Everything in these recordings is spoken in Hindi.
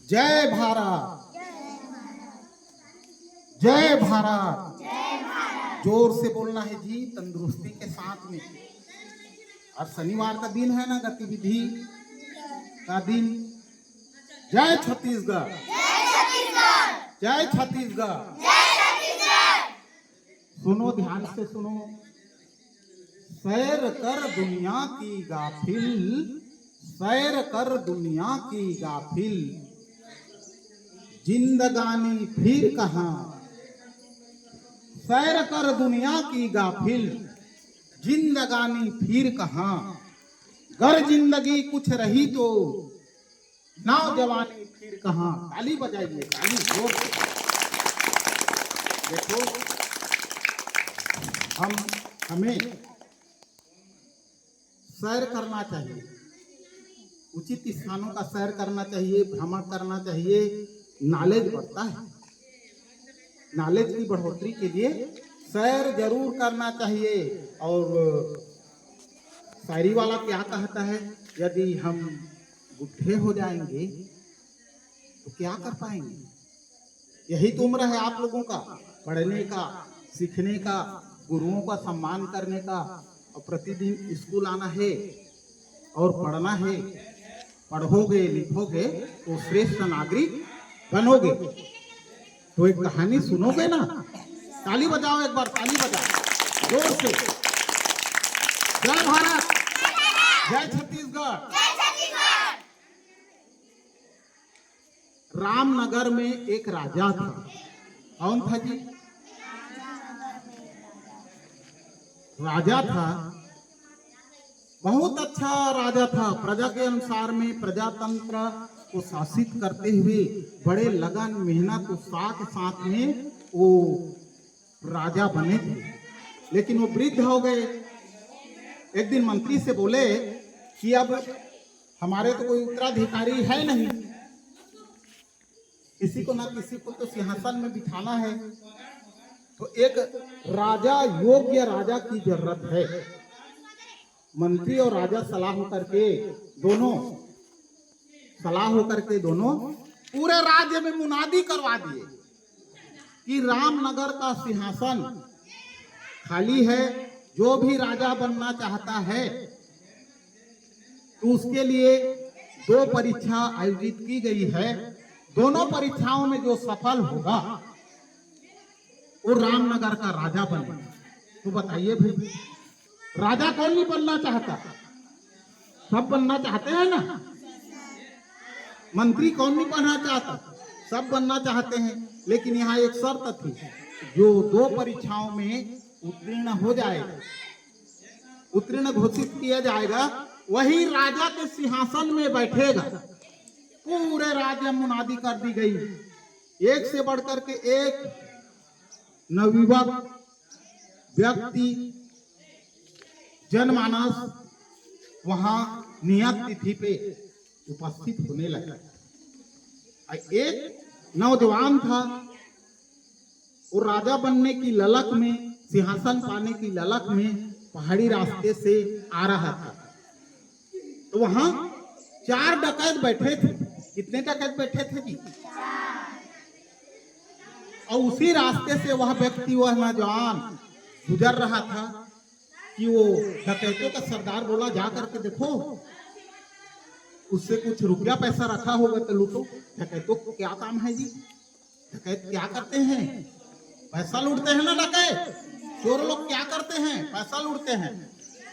जय भारत, जय भारत। जोर से बोलना है जी, तंदुरुस्ती के साथ में। और शनिवार का दिन है ना, गतिविधि का दिन। जय छत्तीसगढ़, जय छत्तीसगढ़। सुनो, ध्यान से सुनो। सैर कर दुनिया की गाफिल, सैर कर दुनिया की गाफिल, जिंदगानी फिर कहाँ। सैर कर दुनिया की गाफिल, जिंदगानी फिर कहाँ। गर जिंदगी कुछ रही तो नौजवानी फिर कहाँ। ताली बजाइए, ताली जोर से। देखो, हमें सैर करना चाहिए, उचित स्थानों का सैर करना चाहिए, भ्रमण करना चाहिए। नॉलेज बढ़ता है, नॉलेज की बढ़ोतरी के लिए सैर जरूर करना चाहिए। और शायरी वाला क्या कहता है, यदि हम बुढ़े हो जाएंगे तो क्या कर पाएंगे। यही तो उम्र है आप लोगों का, पढ़ने का, सीखने का, गुरुओं का सम्मान करने का। और प्रतिदिन स्कूल आना है और पढ़ना है। पढ़ोगे लिखोगे तो श्रेष्ठ नागरिक बनोगे। तो एक कहानी सुनोगे ना। ताली बजाओ, एक बार ताली बजाओ जोर से। जय भारत, जय छत्तीसगढ़। रामनगर में एक राजा था। कौन था जी? राजा था, बहुत अच्छा राजा था। प्रजा के अनुसार में प्रजातंत्र को शासित करते हुए बड़े लगन, मेहनत, उत्साह के साथ में वो राजा बने थे। लेकिन वो वृद्ध हो गए। एक दिन मंत्री से बोले कि अब हमारे तो कोई उत्तराधिकारी है नहीं, किसी को ना किसी को तो सिंहासन में बिठाना है। तो एक राजा, योग्य राजा की जरूरत है। मंत्री और राजा सलाह होकर के दोनों पूरे राज्य में मुनादी करवा दिए कि रामनगर का सिंहासन खाली है। जो भी राजा बनना चाहता है तो उसके लिए 2 परीक्षा आयोजित की गई है। दोनों परीक्षाओं में जो सफल होगा वो रामनगर का राजा बनेगा। तो बताइए भाई, राजा कौन नहीं बनना चाहता? सब बनना चाहते हैं ना। मंत्री कौन नहीं बनना चाहता? सब बनना चाहते हैं। लेकिन यहाँ एक शर्त थी, जो 2 परीक्षाओं में उत्तीर्ण हो जाएगा, उत्तीर्ण घोषित किया जाएगा, वही राजा के सिंहासन में बैठेगा। पूरे राज्य में मुनादी कर दी गई। एक से बढ़कर के एक नवयुवक व्यक्ति, जनमानस वहां नियत तिथि पे उपस्थित होने लगा। एक नौजवान था, वो राजा बनने की ललक में, सिंहासन पाने की ललक में पहाड़ी रास्ते से आ रहा था। तो वहां 4 डकैत बैठे थे। कितने डकैत बैठे थे जी? 4। और उसी रास्ते से वह व्यक्ति, वह नौजवान गुजर रहा था कि वो डकैतों का सरदार बोला, जा करके देखो, उससे कुछ रुपया पैसा रखा होगा तो लूटो। डकैतों को क्या काम है जी? डकैत क्या करते हैं? पैसा लूटते हैं ना डकैत। चोर लोग क्या करते हैं? पैसा लूटते हैं।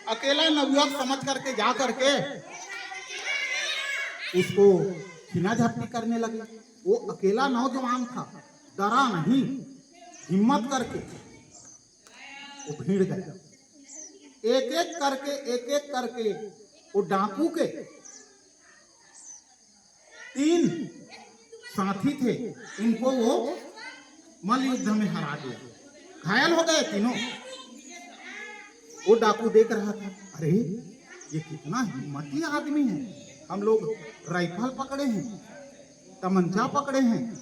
अकेला नवयुवक समझ करके जा करके उसको छीना झपटी करने लगे। वो अकेला नौजवान था, डरा नहीं, हिम्मत करके वो भीड़ गया। एक एक करके वो डाकू के 3 साथी थे, इनको वो मल्ल युद्ध में हरा दिया। घायल हो गए तीनों। वो डाकू देख रहा था, अरे ये कितना हिम्मती आदमी है। हम लोग राइफल पकड़े हैं, तमंचा पकड़े हैं,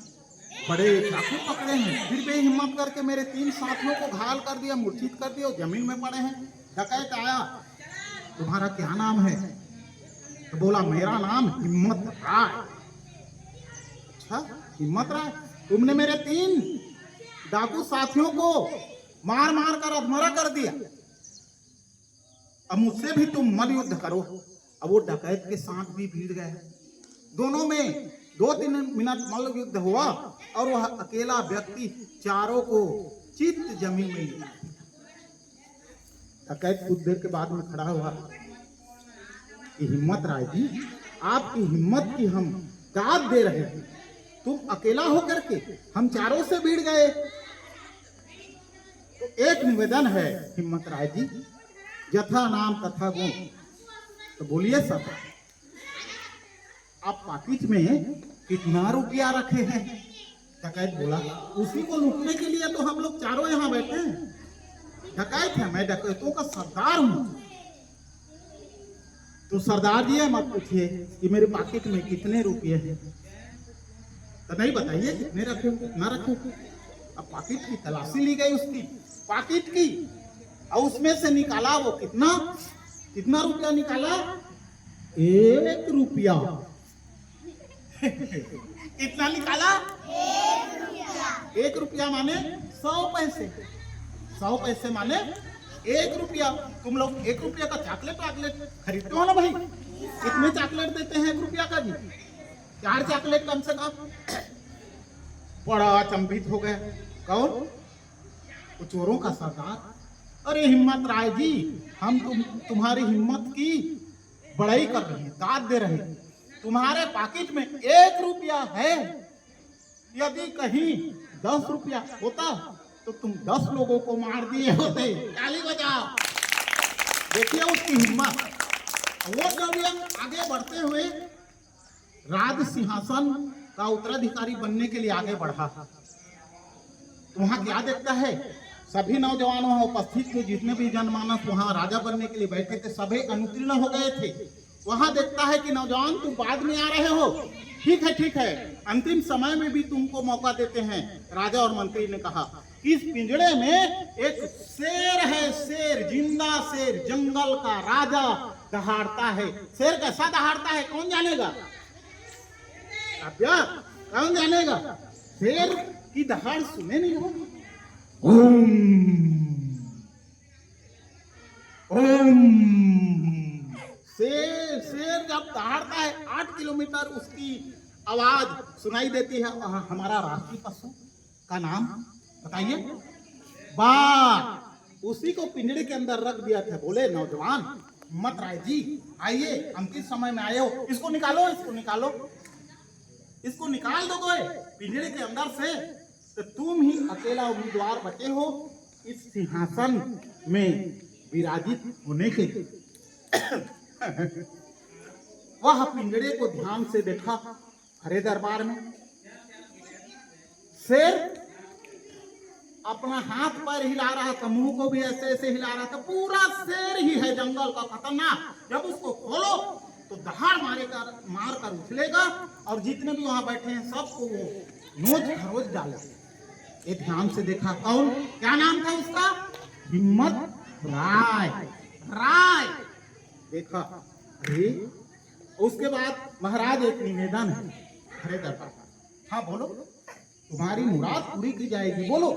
बड़े चाकू पकड़े हैं, फिर भी हिम्मत करके मेरे 3 साथियों को घायल कर दिया, मूर्छित कर दिया, जमीन में पड़े हैं। डकैत आया, तुम्हारा क्या नाम है? तो बोला, मेरा नाम हिम्मत राय। अच्छा हिम्मत राय, तुमने मेरे 3 डाकू साथियों को मार मार कर अधमरा कर दिया, अब मुझसे भी तुम मल युद्ध करो। अब वो डकैत के साथ भी भिड़ गए, दोनों में 2-3 मिनट मल युद्ध हुआ और वह अकेला व्यक्ति चारों को चित जमीन में लिया। डकैत कुछ देर के बाद में खड़ा हुआ कि हिम्मत राय जी, आपकी हिम्मत की हम दाद दे रहे हैं, तुम अकेला होकर के हम चारों से भिड़ गए। तो एक निवेदन है हिम्मत राय जी, यथा नाम तथा गुण, तो बोलिए सब, आप पाकिट में कितना रुपया रखे हैं? डकैत बोला, उसी को लूटने के लिए तो हम लोग चारों यहाँ बैठे हैं। डकैत है, मैं डकैतों का सरदार हूं। तो सरदार जी मत पूछिए कि मेरे पाकिट में कितने रुपये हैं, तो नहीं बताइए कितने रखे ना रखे। अब पाकिट की तलाशी ली गई, उसकी पाकिट की, और उसमें से निकाला वो कितना रुपया निकाला? 1 रुपया। कितना निकाला? 1 रुपया माने 100 पैसे। 100 पैसे माने 1 रुपया। तुम लोग 1 रुपया का चॉकलेट खरीदते हो ना भाई? कितने चॉकलेट देते हैं 1 रुपया का जी? 4 चॉकलेट कम से कम। बड़ा अचंभित हो गए, कौन? वो चोरों का सरदार। अरे हिम्मत राय जी, हम तुम्हारी हिम्मत की बड़ाई कर रहे हैं, दाद दे रहे हैं। तुम्हारे पॉकेट में 1 रुपया है, यदि कहीं 10 रुपया होता तो तुम 10 लोगों को मार दिए होते। ताली बजाओ, देखिए उसकी हिम्मत। वो जब आगे बढ़ते हुए राज सिंहासन का उत्तराधिकारी बनने के लिए आगे बढ़ा, तो वहां क्या देखता है? सभी नौजवान वहां उपस्थित थे, जितने भी जनमानस वहां राजा बनने के लिए बैठे थे, सभी अनुत्तीर्ण हो गए थे। वहां देखता है कि नौजवान तुम बाद में आ रहे हो, ठीक है, अंतिम समय में भी तुमको मौका देते हैं। राजा और मंत्री ने कहा, इस पिंजड़े में एक शेर है, शेर, जिंदा शेर, जंगल का राजा दहाड़ता है। शेर कैसा दहाड़ता है कौन जानेगा? कौन जानेगा? शेर की दहाड़ सुने नहीं हो? शेर जब दहाड़ता है 8 किलोमीटर उसकी आवाज सुनाई देती है। हमारा राष्ट्रीय पशु का नाम बताइए? बाघ। उसी को पिंजड़े के अंदर रख दिया था। बोले नौजवान हिम्मत राय जी, आइए, अंतिम समय में आए हो, इसको निकालो, इसको निकाल दो पिंजड़े के अंदर से, तो तुम ही अकेला उम्मीदवार बचे हो इस सिंहासन में विराजित होने के लिए। वह पिंजड़े को ध्यान से देखा। हरे दरबार में शेर अपना हाथ पैर हिला रहा था, मुंह को भी ऐसे ऐसे हिला रहा था। पूरा शेर ही है, जंगल का खतरनाक। जब उसको खोलो तो दहाड़ मार कर उछलेगा और जितने भी वहां बैठे हैं सबको वो नोच खरोच डालेगा। ये ध्यान से देखा। कौन? क्या नाम था उसका? हिम्मत राय। देखा, अरे उसके बाद महाराज एक निवेदन है हरे दरबार। हाँ बोलो, तुम्हारी मुराद पूरी की जाएगी, बोलो।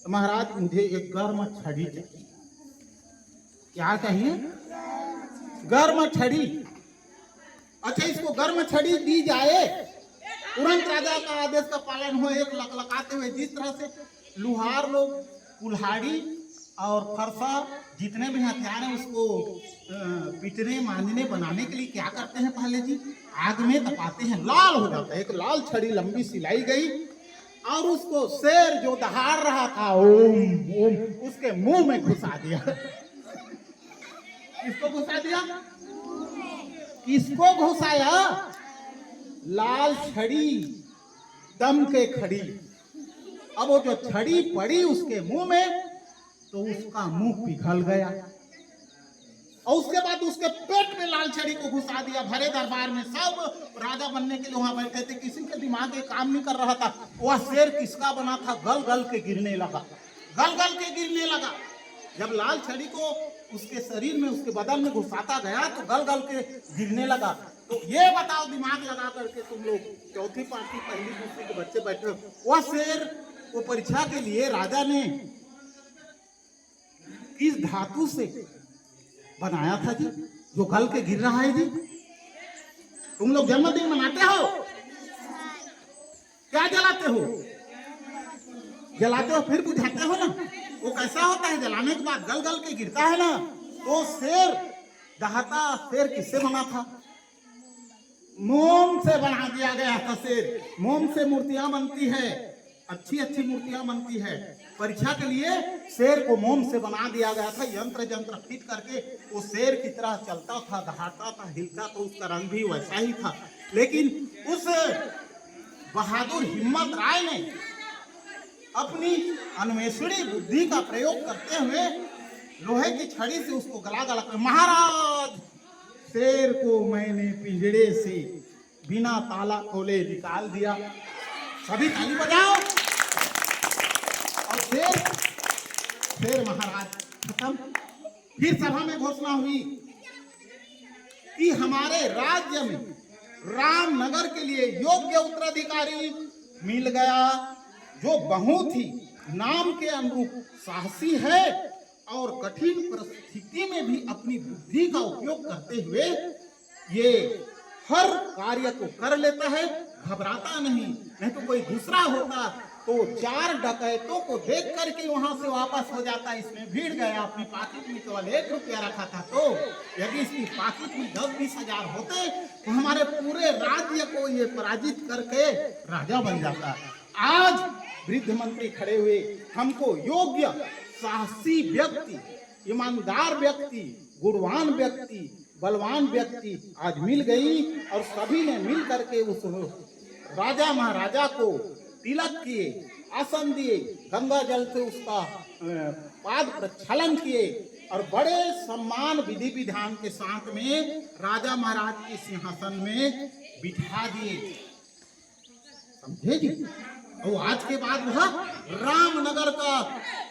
तो महाराज मुझे एक गर्म छड़ी चाहिए। क्या चाहिए? गर्म छड़ी। अच्छा, इसको गर्म छड़ी दी जाए, तुरंत राजा का आदेश का पालन हो। एक लकलकाते हुए, जिस तरह से लुहार लोग कुल्हाड़ी और फरसा जितने भी हथियार हैं उसको पिटने मांजने बनाने के लिए क्या करते हैं? पहले जी आग में तपाते हैं, लाल हो जाता है। एक लाल छड़ी लंबी सिलाई गई और उसको शेर जो दहाड़ रहा था ओम उसके मुंह में घुसा दिया। किसको घुसा दिया? किसको घुसाया? लाल छड़ी दम के खड़ी। अब वो जो छड़ी पड़ी उसके मुंह में तो उसका मुंह पिघल गया और उसके बाद उसके पेट में लाल छड़ी को घुसा दिया। भरे दरबार में सब राजा बनने के लिए वहां बैठे थे, किसी के दिमाग ये काम नहीं कर रहा था। वह शेर किसका बना था? गल गल के गिरने लगा। जब लाल छड़ी को उसके शरीर में, उसके बदन में घुसाता गया तो गल गल के गिरने लगा। तो ये बताओ दिमाग लगा करके तुम लोग, चौथी पांचवी पहली दूसरी के बच्चे बैठे हो, वह शेर वो परीक्षा के लिए राजा ने किस धातु से बनाया था जी, जो गल के गिर रहा है जी? तुम लोग जन्मदिन मनाते हो, क्या जलाते हो? जलाते हो फिर बुझाते हो ना, वो कैसा होता है जलाने के बाद गल गल के गिरता है ना। तो शेर दहाता शेर किससे बना था? मोम से बना दिया गया था शेर। मोम से मूर्तियां बनती है, अच्छी अच्छी मूर्तियां बनती है। परीक्षा के लिए शेर को मोम से बना दिया गया था, यंत्र यंत्र फिट करके वो शेर की तरह चलता था, दहाड़ता था, हिलता, तो उसका रंग भी वैसा ही था। लेकिन उस बहादुर हिम्मत राय ने अपनी अन्वेषणी बुद्धि का प्रयोग करते हुए लोहे की छड़ी से उसको गला गला कर, महाराज शेर को मैंने पिंजड़े से बिना ताला खोले निकाल दिया। सभी ताली बजाओ। और शेर महाराज खत्म। फिर सभा में घोषणा हुई कि हमारे राज्य में रामनगर के लिए योग्य उत्तराधिकारी मिल गया, जो बहुत ही नाम के अनुरूप साहसी है और कठिन परिस्थिति में भी अपनी बुद्धि का उपयोग करते हुए ये हर कार्य को कर लेता है, घबराता नहीं तो कोई दूसरा होता तो 4 डकैतों को देख करके वहां से वापस हो जाता। इसमें भीड़ गया, अपनी पाकिट में केवल 1 रुपया रखा था, तो यदि इसकी पाकिट में 10-20 हजार होते तो हमारे पूरे राज्य को ये पराजित करके राजा बन जाता। आज वृद्ध मंत्री खड़े हुए हमको योग्य साहसी व्यक्ति, ईमानदार व्यक्ति, गुणवान व्यक्ति, बलवान व्यक्ति आज मिल गई और सभी ने मिल करके उस राजा महाराजा को तिलक किए, आसन दिए, गंगा जल से उसका पाद प्रक्षालन किए और बड़े सम्मान विधि विधान के साथ में राजा महाराज के सिंहासन में बिठा दिए। समझे जी? और आज के बाद वह रामनगर का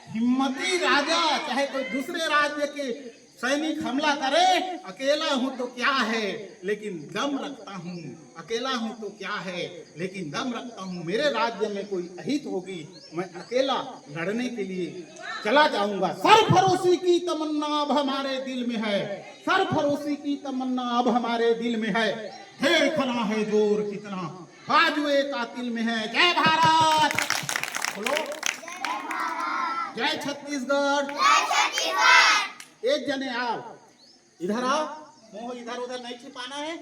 हिम्मती राजा, चाहे कोई दूसरे राज्य के सैनिक हमला करे, अकेला हूं तो क्या है लेकिन दम रखता हूं, अकेला हूं तो क्या है लेकिन दम रखता हूं, मेरे राज्य में कोई अहित होगी मैं अकेला लड़ने के लिए चला जाऊंगा। सरफरोशी की तमन्ना अब हमारे दिल में है, सरफरोशी की तमन्ना अब हमारे दिल में है, देखना है जोर कितना बाजुए कातिल में है। जय भारत बोलो, जय छत्तीसगढ़। एक जने आओ, इधर आओ, मोह इधर उधर नहीं छिपाना है,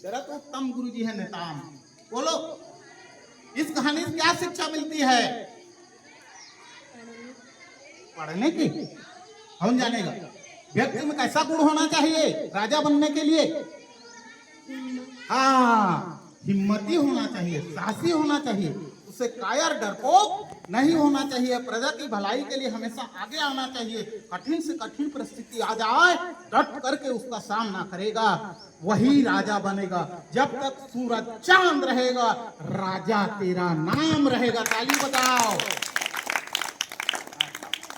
तेरा तो उत्तम गुरुजी है नेताम। बोलो, इस कहानी से क्या शिक्षा मिलती है? पढ़ने की, कौन जानेगा? व्यक्ति में कैसा गुण होना चाहिए राजा बनने के लिए? हाँ, हिम्मती होना चाहिए, साहसी होना चाहिए, उसे कायर डरपोक नहीं होना चाहिए, प्रजा की भलाई के लिए हमेशा आगे आना चाहिए। कठिन से कठिन परिस्थिति आ जाए, डट करके उसका सामना करेगा, वही राजा बनेगा। जब तक सूरज चांद रहेगा, राजा तेरा नाम रहेगा। ताली बजाओ।